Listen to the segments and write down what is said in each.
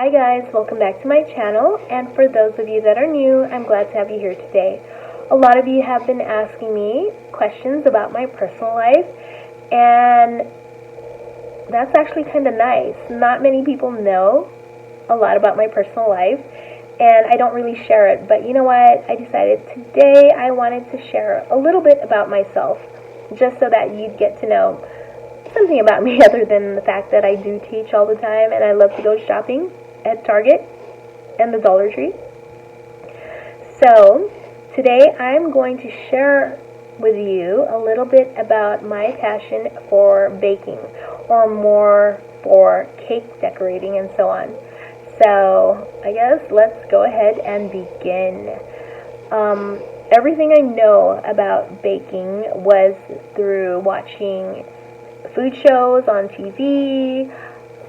Hi guys, welcome back to my channel, and for those of you that are new, I'm glad to have you here today. A lot of you have been asking me questions about my personal life, and that's actually kind of nice. Not many people know a lot about my personal life, and I don't really share it, but you know what? I decided today I wanted to share a little bit about myself, just so that you'd get to know something about me other than the fact that I do teach all the time and I love to go shopping at Target and the Dollar Tree. So today I'm going to share with you a little bit about my passion for baking, or more for cake decorating and so on. So I guess let's go ahead and begin. Everything I know about baking was through watching food shows on TV,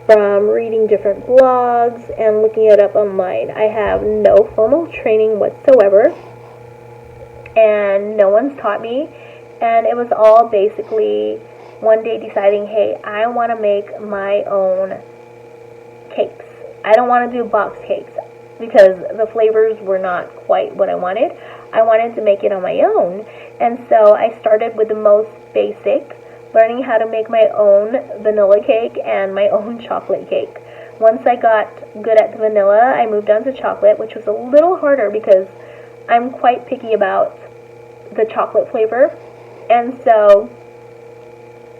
from reading different blogs, and looking it up online. I have no formal training whatsoever, and no one's taught me, and it was all basically one day deciding, hey, I want to make my own cakes. I don't want to do box cakes because the flavors were not quite what I wanted. I wanted to make it on my own, and so I started with the most basic, learning how to make my own vanilla cake and my own chocolate cake. Once I got good at the vanilla, I moved on to chocolate, which was a little harder because I'm quite picky about the chocolate flavor, and so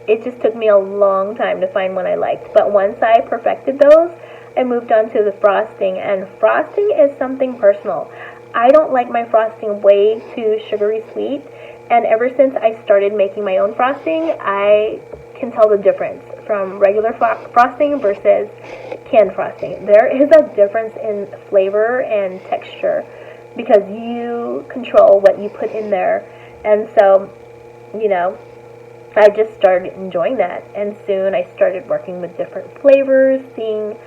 it just took me a long time to find one I liked. But once I perfected those, I moved on to the frosting, and frosting is something personal. I don't like my frosting way too sugary sweet, and ever since I started making my own frosting, I can tell the difference from regular frosting versus canned frosting. There is a difference in flavor and texture because you control what you put in there. And so, I just started enjoying that. And soon I started working with different flavors, seeing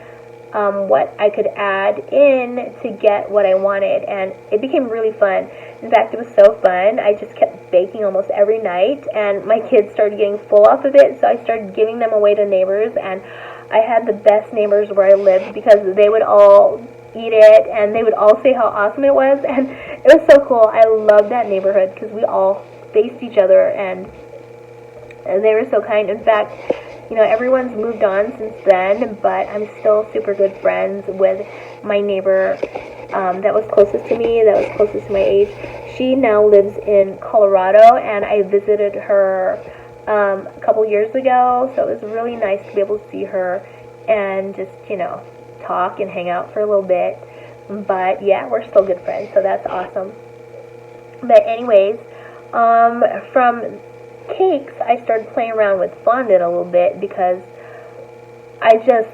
what I could add in to get what I wanted, and it became really fun. In fact, it was so fun, I just kept baking almost every night, and my kids started getting full off of it, so I started giving them away to neighbors, and I had the best neighbors where I lived because they would all eat it, and they would all say how awesome it was, and it was so cool. I loved that neighborhood because we all faced each other, and they were so kind. In fact, everyone's moved on since then, but I'm still super good friends with my neighbor that was closest to me, that was closest to my age. She now lives in Colorado, and I visited her a couple years ago, so it was really nice to be able to see her and just, talk and hang out for a little bit. But yeah, we're still good friends, so that's awesome. But anyways, from cakes, I started playing around with fondant a little bit because I just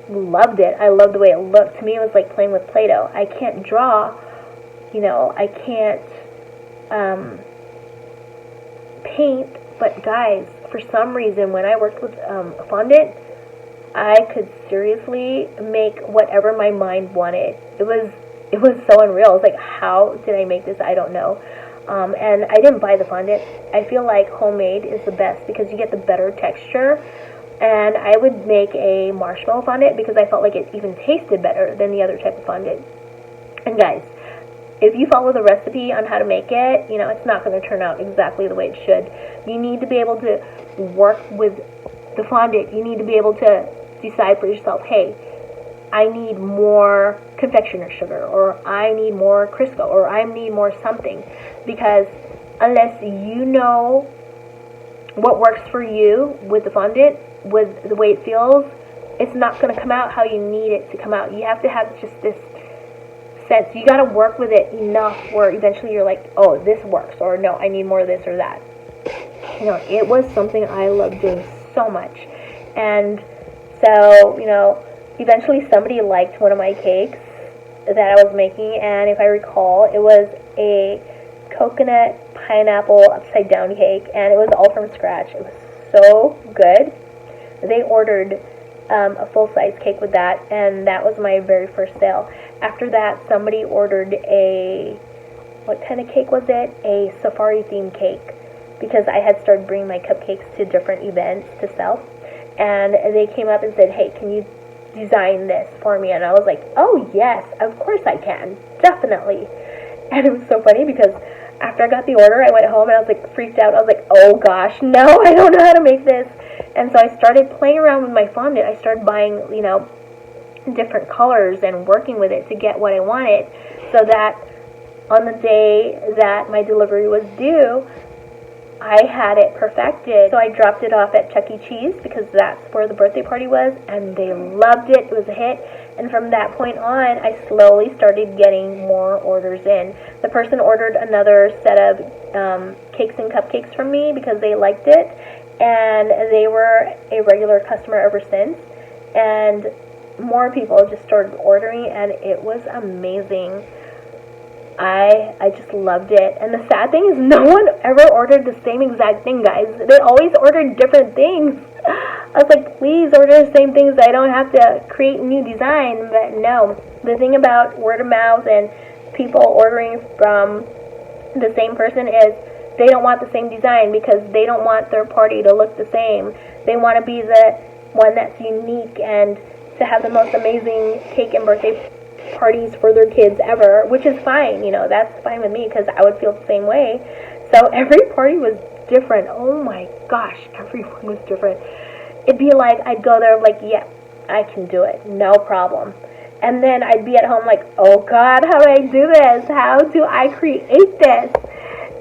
loved it. I loved the way it looked. To me, it was like playing with Play-Doh. I can't draw, I can't paint, but guys, for some reason, when I worked with fondant, I could seriously make whatever my mind wanted. It was so unreal. I was like, how did I make this? I don't know. And I didn't buy the fondant. I feel like homemade is the best because you get the better texture. And I would make a marshmallow fondant because I felt like it even tasted better than the other type of fondant. And guys, if you follow the recipe on how to make it, it's not going to turn out exactly the way it should. You need to be able to work with the fondant. You need to be able to decide for yourself, hey, I need more confectioner sugar, or I need more Crisco, or I need more something. Because unless you know what works for you with the fondant, with the way it feels, it's not going to come out how you need it to come out. You have to have just this sense. You got to work with it enough where eventually you're like, oh, this works, or no, I need more of this or that. It was something I loved doing so much. And so, eventually somebody liked one of my cakes that I was making, and if I recall, it was a coconut pineapple upside down cake, and it was all from scratch. It was so good. They ordered a full-size cake with that, and that was my very first sale. After that, somebody ordered what kind of cake was it? A safari themed cake, because I had started bringing my cupcakes to different events to sell. And they came up and said, hey, can you design this for me? And I was like, oh yes, of course I can, definitely. And it was so funny because after I got the order, I went home and I was like freaked out. I was like, oh gosh, no, I don't know how to make this. And so I started playing around with my fondant. I started buying, different colors and working with it to get what I wanted, so that on the day that my delivery was due, I had it perfected. So I dropped it off at Chuck E. Cheese because that's where the birthday party was, and they loved it. It was a hit. And from that point on, I slowly started getting more orders in. The person ordered another set of cakes and cupcakes from me because they liked it, and they were a regular customer ever since. And more people just started ordering, and it was amazing. I just loved it. And the sad thing is no one ever ordered the same exact thing, guys. They always ordered different things. I was like, please order the same things. I don't have to create new design. But no. The thing about word of mouth and people ordering from the same person is they don't want the same design because they don't want their party to look the same. They want to be the one that's unique and to have the most amazing cake and birthday parties for their kids ever, which is fine, that's fine with me because I would feel the same way. So every party was different. Oh my gosh, everyone was different. It'd be like I'd go there like, yeah, I can do it, no problem. And then I'd be at home like, oh God, how do I do this? How do I create this?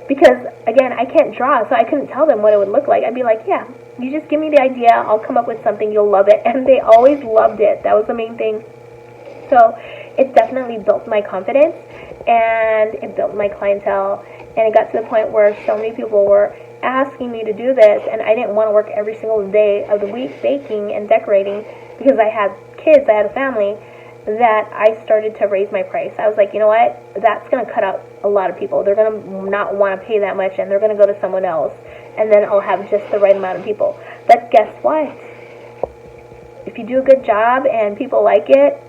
Because again, I can't draw, so I couldn't tell them what it would look like. I'd be like, yeah, you just give me the idea, I'll come up with something, you'll love it. And they always loved it. That was the main thing. So it definitely built my confidence, and it built my clientele, and it got to the point where so many people were asking me to do this, and I didn't want to work every single day of the week baking and decorating because I had kids, I had a family, that I started to raise my price. I was like, you know what, that's going to cut out a lot of people. They're going to not want to pay that much, and they're going to go to someone else, and then I'll have just the right amount of people. But guess what? If you do a good job and people like it,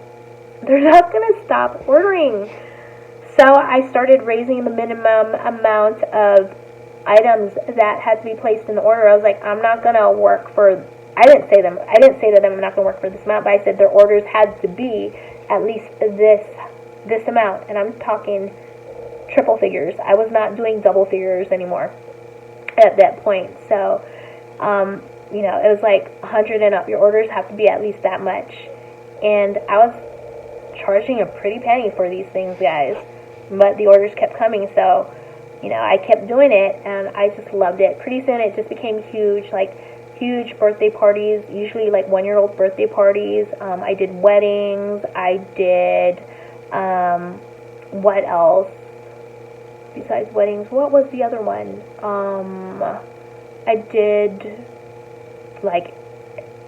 they're not going to stop ordering. So I started raising the minimum amount of items that had to be placed in the order. I was like, I'm not going to work for, I didn't say to them I'm not going to work for this amount, but I said their orders had to be at least this amount. And I'm talking triple figures. I was not doing double figures anymore at that point. So, it was like 100 and up. Your orders have to be at least that much. And I was charging a pretty penny for these things, guys, but the orders kept coming, so I kept doing it, and I just loved it. Pretty soon it just became huge, like huge birthday parties, usually like 1-year-old birthday parties. I did weddings, I did what else besides weddings? What was the other one? I did like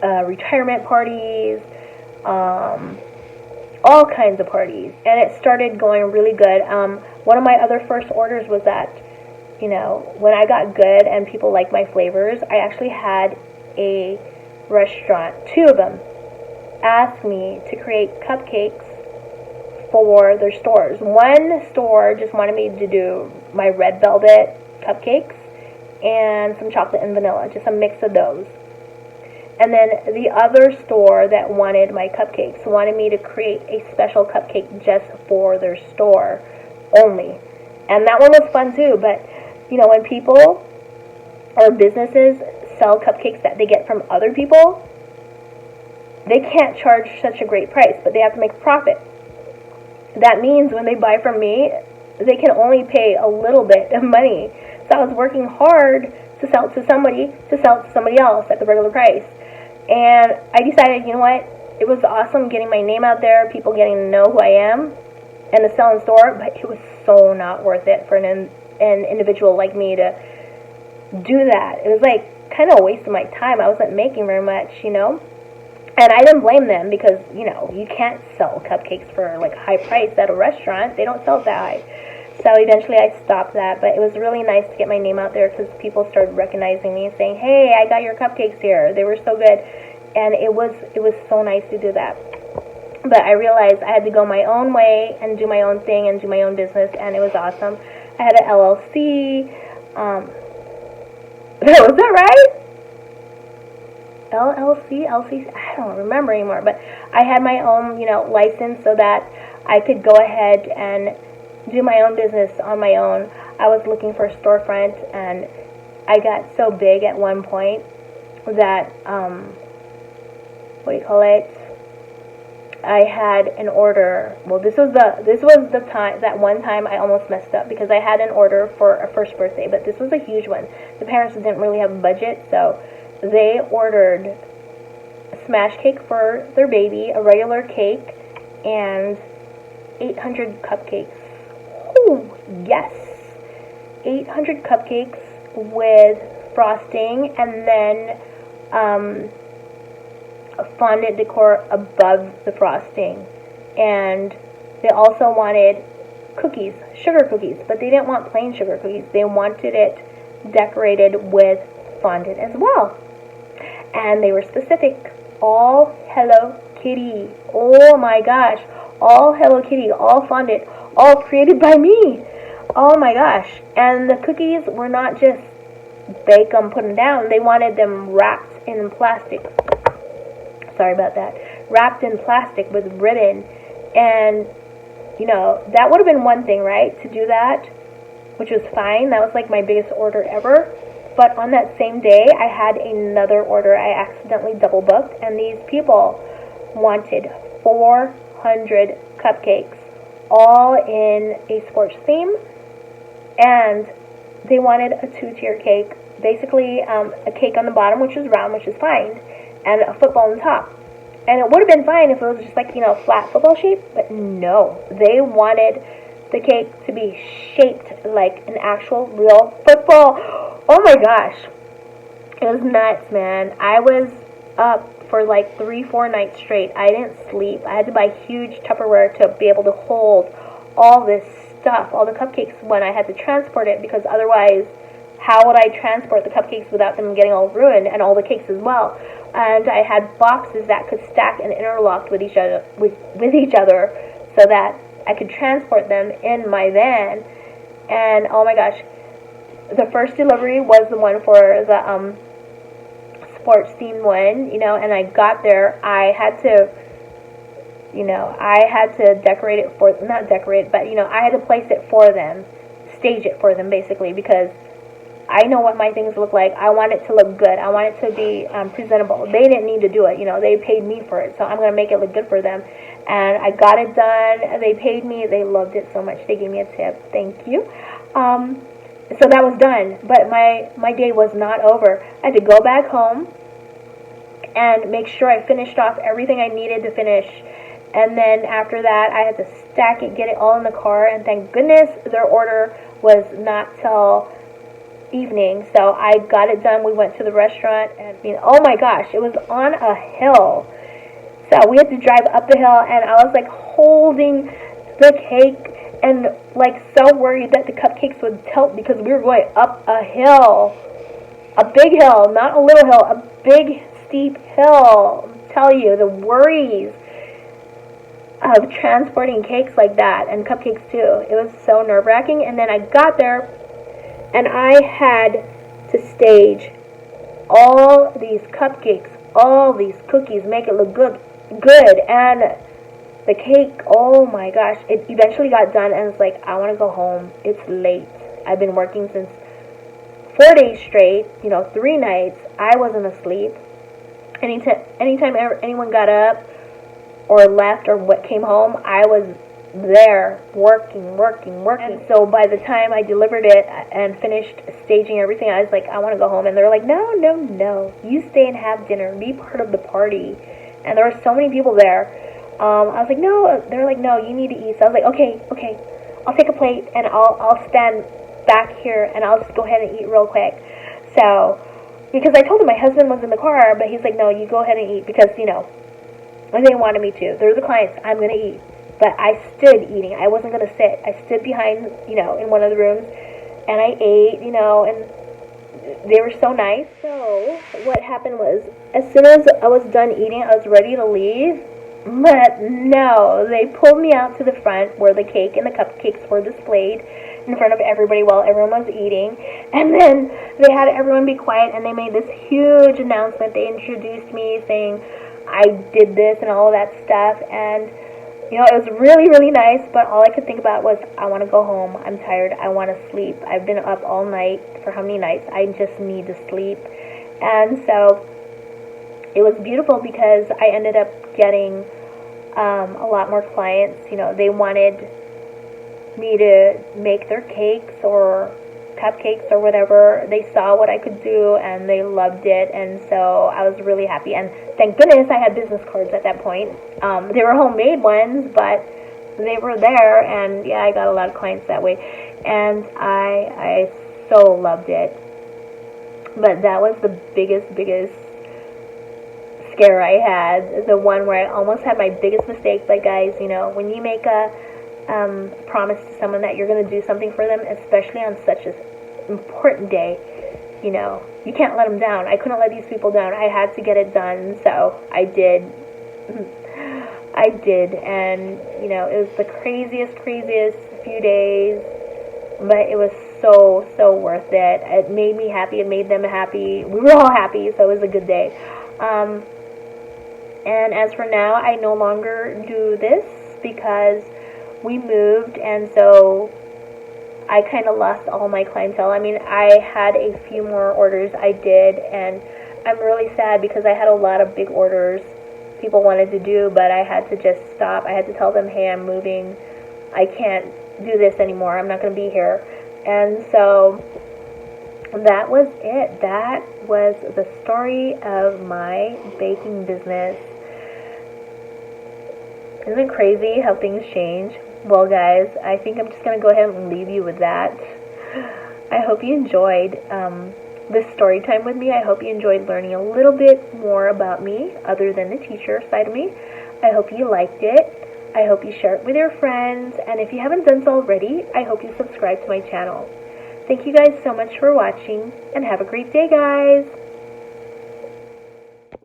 retirement parties, all kinds of parties, and it started going really good. One of my other first orders was that, when I got good and people liked my flavors, I actually had a restaurant, 2 of them, ask me to create cupcakes for their stores. One store just wanted me to do my red velvet cupcakes and some chocolate and vanilla, just a mix of those. And then the other store that wanted my cupcakes wanted me to create a special cupcake just for their store only. And that one was fun too, but when people or businesses sell cupcakes that they get from other people, they can't charge such a great price, but they have to make a profit. That means when they buy from me, they can only pay a little bit of money. So I was working hard to sell it to somebody else at the regular price. And I decided, you know what, it was awesome getting my name out there, people getting to know who I am, and to sell in store, but it was so not worth it for an individual like me to do that. It was like kind of a waste of my time. I wasn't making very much, And I didn't blame them because, you can't sell cupcakes for like a high price at a restaurant. They don't sell it that high. So eventually I stopped that, but it was really nice to get my name out there because people started recognizing me and saying, hey, I got your cupcakes here. They were so good. And it was so nice to do that. But I realized I had to go my own way and do my own thing and do my own business, and it was awesome. I had an LLC. Was that right? LLC, LCC, I don't remember anymore, but I had my own, license so that I could go ahead and do my own business on my own. I was looking for a storefront, and I got so big at one point that, what do you call it? I had an order. Well, this was the time, that one time I almost messed up because I had an order for a first birthday, but this was a huge one. The parents didn't really have a budget, so they ordered a smash cake for their baby, a regular cake, and 800 cupcakes. Oh, yes. 800 cupcakes with frosting, and then fondant decor above the frosting. And they also wanted cookies, sugar cookies, but they didn't want plain sugar cookies. They wanted it decorated with fondant as well. And they were specific. All Hello Kitty. Oh my gosh. All Hello Kitty, all fondant, all created by me. Oh my gosh. And the cookies were not just bake them, put them down. They wanted them wrapped in plastic. Sorry about that. Wrapped in plastic with ribbon. And, that would have been one thing, right? To do that, which was fine. That was like my biggest order ever. But on that same day, I had another order. I accidentally double booked. And these people wanted 400 cupcakes, all in a sports theme. And they wanted a 2-tier cake. Basically, a cake on the bottom, which is round, which is fine, and a football on the top. And it would have been fine if it was just like, flat football shape, but no. They wanted the cake to be shaped like an actual real football. Oh my gosh. It was nuts, man. I was up for like 3-4 nights straight. I didn't sleep. I had to buy huge Tupperware to be able to hold all this stuff, all the cupcakes, when I had to transport it, because otherwise, how would I transport the cupcakes without them getting all ruined, and all the cakes as well? And I had boxes that could stack and interlock with each other, so that I could transport them in my van. And oh my gosh, the first delivery was the one for the sports themed one, and I got there. I had to decorate it for, not decorate, but I had to place it for them, stage it for them basically, because I know what my things look like. I want it to look good. I want it to be presentable. They didn't need to do it. They paid me for it, so I'm going to make it look good for them. And I got it done. They paid me. They loved it so much. They gave me a tip. Thank you. So that was done. But my day was not over. I had to go back home and make sure I finished off everything I needed to finish. And then after that, I had to stack it, get it all in the car. And thank goodness their order was not till evening, so I got it done. We went to the restaurant, and oh my gosh, it was on a hill, so we had to drive up the hill, and I was like holding the cake and like so worried that the cupcakes would tilt because we were going up a hill, a big hill, not a little hill, a big steep hill. I'll tell you, the worries of transporting cakes like that, and cupcakes too, it was so nerve-wracking. And then I got there, and I had to stage all these cupcakes, all these cookies, make it look good, and the cake, oh my gosh, it eventually got done, and it's like, I want to go home. It's late. I've been working since 4 days straight, 3 nights. I wasn't asleep. Anytime anyone got up or left or what came home, I was there working. And so by the time I delivered it and finished staging everything, I was like, I want to go home. And they're like, no, you stay and have dinner, be part of the party. And there were so many people there. I was like, no. They're like, no, you need to eat. So I was like, okay, I'll take a plate and I'll stand back here and I'll just go ahead and eat real quick. So because I told him my husband was in the car, but he's like, no, you go ahead and eat, because they wanted me to. They're the clients. I'm gonna eat. But I stood eating. I wasn't going to sit. I stood behind, in one of the rooms, and I ate, and they were so nice. So what happened was, as soon as I was done eating, I was ready to leave. But no, they pulled me out to the front where the cake and the cupcakes were displayed. in front of everybody while everyone was eating. And then they had everyone be quiet, and they made this huge announcement. They introduced me saying I did this and all of that stuff, and it was really, really nice, but all I could think about was, I want to go home. I'm tired. I want to sleep. I've been up all night for how many nights? I just need to sleep. And so it was beautiful because I ended up getting a lot more clients. They wanted me to make their cakes or cupcakes or whatever. They saw what I could do and they loved it, and so I was really happy. And thank goodness I had business cards at that point. They were homemade ones, but they were there, and yeah, I got a lot of clients that way, and I so loved it. But that was the biggest scare I had, the one where I almost had my biggest mistake. But guys, when you make a promise to someone that you're going to do something for them, especially on such an important day, you can't let them down. I couldn't let these people down. I had to get it done, so I did. I did, and it was the craziest few days, but it was so worth it. It made me happy. It made them happy. We were all happy, so it was a good day. And as for now, I no longer do this because we moved, and so I kind of lost all my clientele. I mean, I had a few more orders I did, and I'm really sad because I had a lot of big orders people wanted to do, but I had to just stop. I had to tell them, hey, I'm moving. I can't do this anymore. I'm not going to be here. And so that was it. That was the story of my baking business. Isn't it crazy how things change? Well, guys, I think I'm just going to go ahead and leave you with that. I hope you enjoyed this story time with me. I hope you enjoyed learning a little bit more about me other than the teacher side of me. I hope you liked it. I hope you share it with your friends. And if you haven't done so already, I hope you subscribe to my channel. Thank you guys so much for watching, and have a great day, guys.